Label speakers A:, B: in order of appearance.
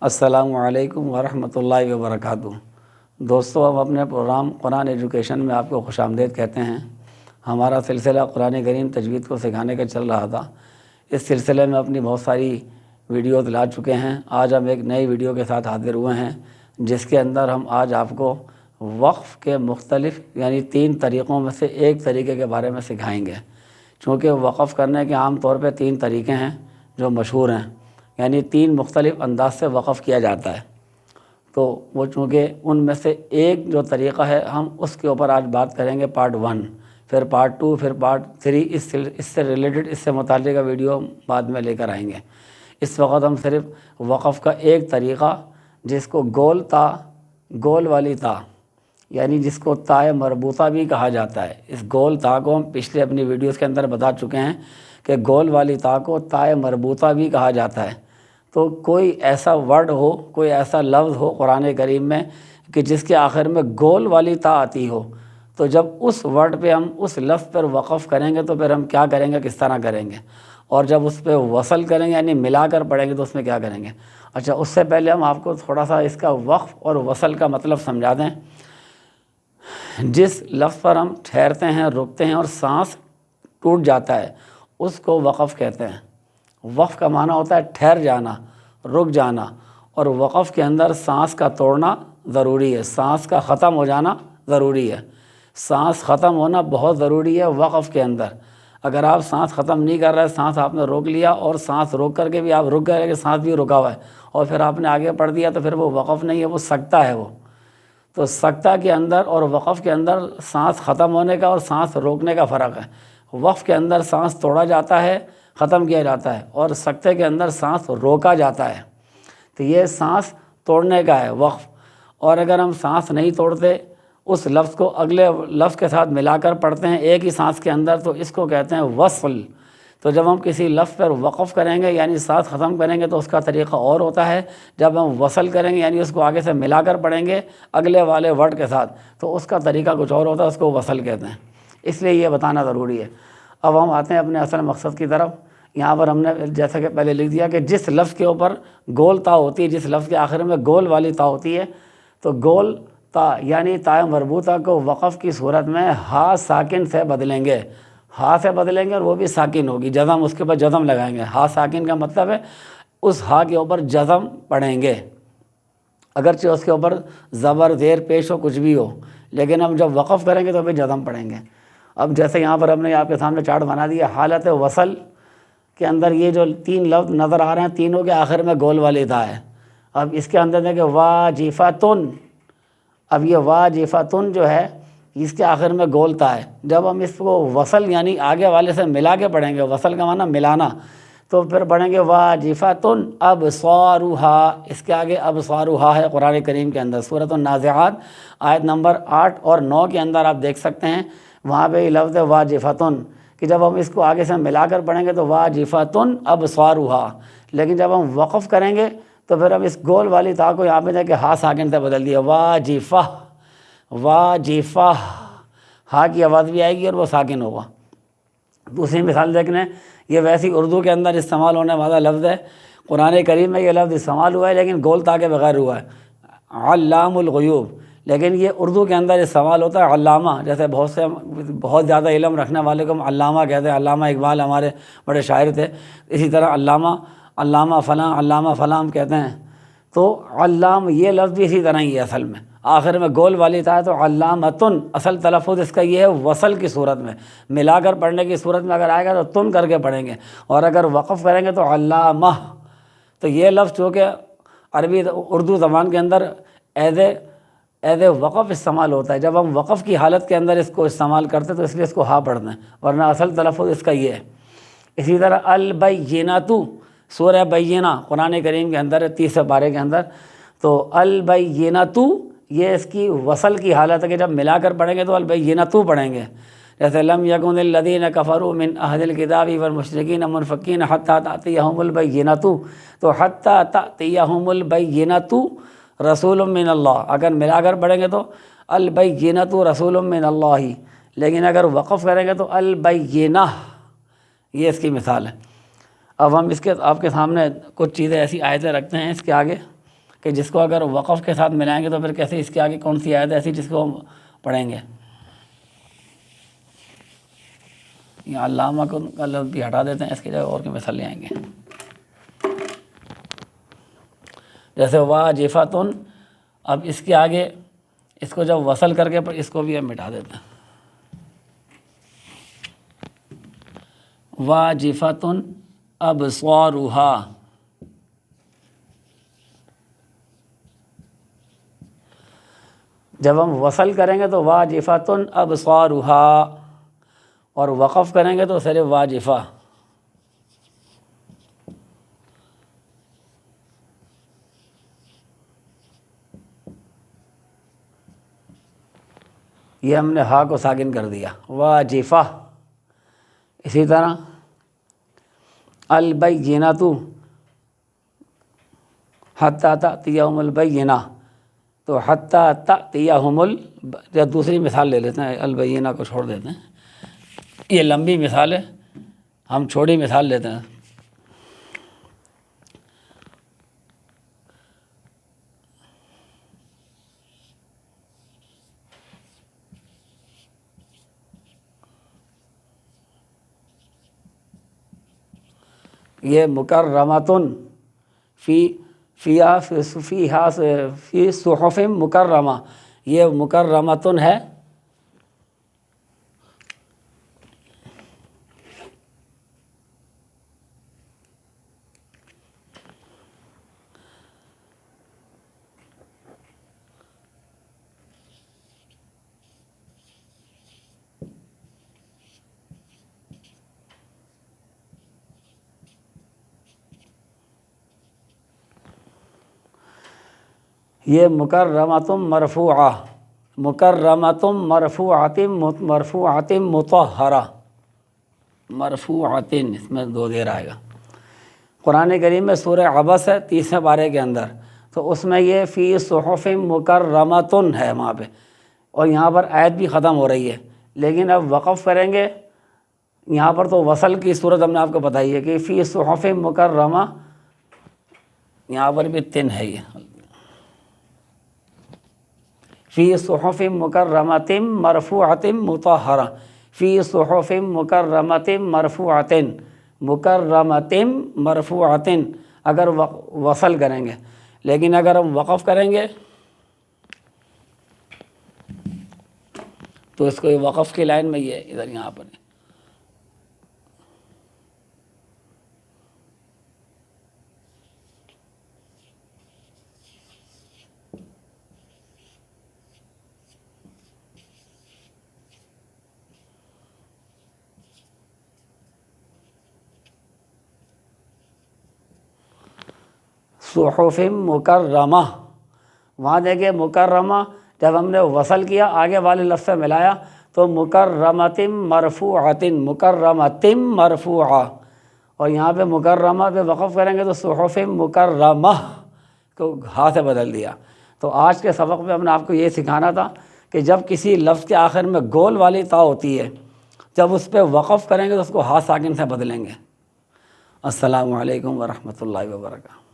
A: السلام علیکم ورحمۃ اللہ وبرکاتہ۔ دوستو، ہم اپنے پروگرام قرآن ایجوکیشن میں آپ کو خوش آمدید کہتے ہیں۔ ہمارا سلسلہ قرآن کریم تجوید کو سکھانے کا چل رہا تھا۔ اس سلسلے میں اپنی بہت ساری ویڈیوز لا چکے ہیں۔ آج ہم ایک نئی ویڈیو کے ساتھ حاضر ہوئے ہیں، جس کے اندر ہم آج آپ کو وقف کے مختلف 3 طریقوں میں سے ایک طریقے کے بارے میں سکھائیں گے۔ چونکہ وقف کرنے کے عام طور پہ 3 طریقے ہیں جو مشہور ہیں، 3 مختلف انداز سے وقف کیا جاتا ہے۔ تو وہ چونکہ ان میں سے ایک جو طریقہ ہے، ہم اس کے اوپر آج بات کریں گے، پارٹ 1، پھر پارٹ 2، پھر پارٹ 3۔ اس سے ریلیٹڈ، اس سے متعلقہ ویڈیو بعد میں لے کر آئیں گے۔ اس وقت ہم صرف وقف کا ایک طریقہ، جس کو گول والی تا، جس کو تائے مربوطہ بھی کہا جاتا ہے۔ اس گول تا کو ہم پچھلے اپنی ویڈیوز کے اندر بتا چکے ہیں کہ گول والی تا کو تائے مربوطہ بھی کہا جاتا ہے۔ تو کوئی ایسا ورڈ ہو، کوئی ایسا لفظ ہو قرآن کریم میں کہ جس کے آخر میں گول والی تا آتی ہو، تو جب اس ورڈ پہ ہم اس لفظ پر وقف کریں گے تو پھر ہم کیا کریں گے، کس طرح کریں گے، اور جب اس پہ وصل کریں گے ملا کر پڑھیں گے تو اس میں کیا کریں گے۔ اچھا، اس سے پہلے ہم آپ کو تھوڑا سا اس کا وقف اور وصل کا مطلب سمجھا دیں۔ جس لفظ پر ہم ٹھہرتے ہیں، رکتے ہیں اور سانس ٹوٹ جاتا ہے، اس کو وقف کہتے ہیں۔ وقف کا معنی ہوتا ہے ٹھہر جانا، رک جانا، اور وقف کے اندر سانس کا توڑنا ضروری ہے، سانس کا ختم ہو جانا ضروری ہے۔ سانس ختم ہونا بہت ضروری ہے وقف کے اندر۔ اگر آپ سانس ختم نہیں کر رہے، سانس آپ نے روک لیا اور سانس روک کر کے بھی آپ رک گئے کہ سانس بھی رکا ہوا ہے، اور پھر آپ نے آگے پڑھ دیا، تو پھر وہ وقف نہیں ہے، وہ سکتہ ہے۔ وہ تو سکتہ کے اندر اور وقف کے اندر سانس ختم ہونے کا اور سانس روکنے کا فرق ہے۔ وقف کے اندر سانس توڑا جاتا ہے، ختم کیا جاتا ہے، اور سکتے کے اندر سانس روکا جاتا ہے۔ تو یہ سانس توڑنے کا ہے وقف۔ اور اگر ہم سانس نہیں توڑتے، اس لفظ کو اگلے لفظ کے ساتھ ملا کر پڑھتے ہیں ایک ہی سانس کے اندر، تو اس کو کہتے ہیں وصل۔ تو جب ہم کسی لفظ پر وقف کریں گے، سانس ختم کریں گے، تو اس کا طریقہ اور ہوتا ہے۔ جب ہم وصل کریں گے، اس کو آگے سے ملا کر پڑھیں گے اگلے والے ورڈ کے ساتھ، تو اس کا طریقہ کچھ اور ہوتا ہے، اس کو وصل کہتے ہیں۔ اس لیے یہ بتانا ضروری ہے۔ اب ہم آتے ہیں اپنے اصل مقصد کی طرف۔ یہاں پر ہم نے جیسا کہ پہلے لکھ دیا کہ جس لفظ کے اوپر گول تا ہوتی ہے، جس لفظ کے آخر میں گول والی تا ہوتی ہے، تو گول تا تائے مربوطہ کو وقف کی صورت میں ہا ساکن سے بدلیں گے۔ ہا سے بدلیں گے اور وہ بھی ساکن ہوگی، جزم، اس کے اوپر جزم لگائیں گے۔ ہا ساکن کا مطلب ہے اس ہا کے اوپر جزم پڑھیں گے، اگرچہ اس کے اوپر زبر، زیر پیش ہو، کچھ بھی ہو، لیکن ہم جب وقف کریں گے تو بھی جزم پڑھیں گے۔ اب جیسے یہاں پر ہم نے آپ کے سامنے چارٹ بنا دیا، حالت وصل کے اندر یہ جو 3 لفظ نظر آ رہے ہیں، تینوں کے آخر میں گول والی تا ہے۔ اب اس کے اندر دیکھیں واجفتن۔ اب یہ واجفتن جو ہے، اس کے آخر میں گول تا ہے۔ جب ہم اس کو وصل آگے والے سے ملا کے پڑھیں گے، وصل کا معنی ملانا، تو پھر پڑھیں گے واجفتن ابصارھا۔ اس کے آگے ابصارھا ہے قرآن کریم کے اندر، سورۃ النازعات آیت نمبر 8 اور 9 کے اندر آپ دیکھ سکتے ہیں، وہاں پہ یہ لفظ ہے واجفتن، کہ جب ہم اس کو آگے سے ملا کر پڑھیں گے تو واجفتن ابصارھا۔ لیکن جب ہم وقف کریں گے تو پھر ہم اس گول والی تا کو یہاں پہ دیکھ کے ہا ساکن سے بدل دیا، واجفہ، واجفہ، ہا کی آواز بھی آئے گی اور وہ ساکن ہوگا۔ دوسری مثال دیکھ لیں، یہ ویسی اردو کے اندر استعمال ہونے والا لفظ ہے، قرآن کریم میں یہ لفظ استعمال ہوا ہے لیکن گول تا کے بغیر ہوا ہے، علام الغیوب۔ لیکن یہ اردو کے اندر استعمال ہوتا ہے علامہ، جیسے بہت زیادہ علم رکھنے والے کو ہم علامہ کہتے ہیں۔ علامہ اقبال ہمارے بڑے شاعر تھے، اسی طرح علامہ فلاں، علامہ فلاں کہتے ہیں۔ تو علام یہ لفظ بھی اسی طرح ہی ہے، اصل میں آخر میں گول والی تا ہے، تو علامتن اصل تلفظ اس کا یہ ہے وصل کی صورت میں، ملا کر پڑھنے کی صورت میں اگر آئے گا تو تن کر کے پڑھیں گے، اور اگر وقف کریں گے تو علامہ۔ تو یہ لفظ چونکہ عربی اردو زبان کے اندر ایز اے وقف استعمال ہوتا ہے، جب ہم وقف کی حالت کے اندر اس کو استعمال کرتے تو اس لیے اس کو ہا پڑھتے ہیں، ورنہ اصل تلفظ اس کا یہ ہے۔ اسی طرح البینۃ، سورہ بینہ قرآن کریم کے اندر ہے، 30 پارے کے اندر۔ تو البینۃ یہ اس کی وصل کی حالت ہے کہ جب ملا کر پڑھیں گے تو البینۃ پڑھیں گے، جیسے لم یکن الذین کفروا من اہل الکتاب والمشرکین منفکین حتی تأتیہم البینۃ۔ تو حتی تأتیہم البینۃ رسول من اللہ، اگر ملا کر پڑھیں گے تو البینۃ رسول من اللہ، لیکن اگر وقف کریں گے تو البینہ۔ یہ اس کی مثال ہے۔ اب ہم آپ کے سامنے کچھ چیزیں ایسی آیتیں رکھتے ہیں اس کے آگے کہ جس کو اگر وقف کے ساتھ ملائیں گے تو پھر کیسے اس کے آگے کون سی آیت ایسی جس کو ہم پڑھیں گے؟ یہاں علامہ کو کا لفظ بھی ہٹا دیتے ہیں، اس کی جگہ اور کی مثال لے آئیں گے. جیسے واجفتن، اب اس کے آگے اس کو جب وصل کر کے اس کو بھی ہم مٹا دیتے ہیں. واجفتن ابصارها، جب ہم وصل کریں گے تو واجفتن ابصارها، اور وقف کریں گے تو صرف واجفہ. یہ ہم نے ہا کو ساکن کر دیا، واجفہ. اسی طرح البینۃ حتی تأتیہم البینہ، تو حتی تأتیہم یا دوسری مثال لے لیتے ہیں، البینہ کو چھوڑ دیتے ہیں، یہ لمبی مثال ہے، ہم چھوٹی مثال لیتے ہیں. یہ مکرمتن فی صحف مکرمہ، یہ مکرمتن ہے. یہ مکرمتم مرفوعہ، مکرمتم مرفوعۃ مطہرہ، مرفوعۃ، اس میں دو دیر آئے گا. قرآن کریم میں سورہ عبس ہے 30ویں پارے کے اندر، تو اس میں یہ فی صحف مکرمتن ہے وہاں پہ، اور یہاں پر آیت بھی ختم ہو رہی ہے. لیکن اب وقف کریں گے یہاں پر تو وصل کی صورت ہم نے آپ کو بتائی ہے کہ فی صحف مکرمہ، یہاں پر بھی تن ہے، یہ فی صحف مکرمۃ مرفوعۃ مطہرہ، فی صحف مکرمۃ مرفوعۃ، مکرمۃ مرفوعۃ اگر وصل کریں گے. لیکن اگر ہم وقف کریں گے تو اس کو وقف کی لائن میں یہ ادھر یہاں پر صحف مکرمہ. وہاں دیکھیں مکرمہ جب ہم نے وصل کیا آگے والے لفظ سے ملایا تو مکرمۃ مرفوعۃ، مکرمۃ مرفوعہ، اور یہاں پہ مکرمہ پہ وقف کریں گے تو صحف مکرمہ کو ہا سے بدل دیا. تو آج کے سبق میں ہم نے آپ کو یہ سکھانا تھا کہ جب کسی لفظ کے آخر میں گول والی تا ہوتی ہے، جب اس پہ وقف کریں گے تو اس کو ہا ساکن سے بدلیں گے. السلام علیکم ورحمۃ اللہ وبرکاتہ.